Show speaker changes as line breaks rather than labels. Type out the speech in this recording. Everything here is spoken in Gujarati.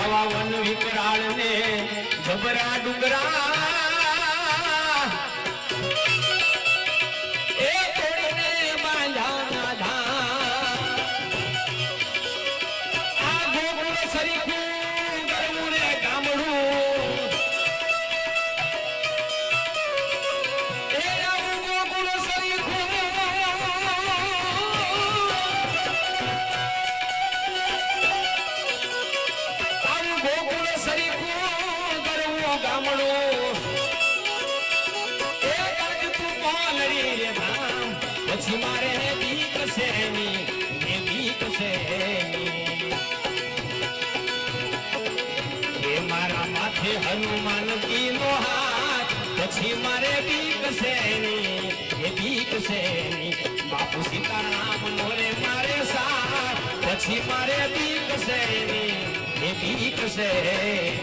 આવા વન વિકરાળ ને જબરા ડુંગરા એ તોડીને બાંધાના ધામ આ ગોકુળ સરીખું ગરવું રે ગામડું એ આવું ગોકુળ સરીખું ગોકુળ સરીખું ગરવું ગામડું એ ગાજ તું પાલડી રે ધામ પછી મારે બીક સેની એ બીક સેની એ મારા માથે હનુમાન કીનો હાથ પછી મારે બીક સેની એ બીક સેની બાપુ સીતારામ નો રે મારે સાથ પછી મારે બીક સેની એ બીક સેની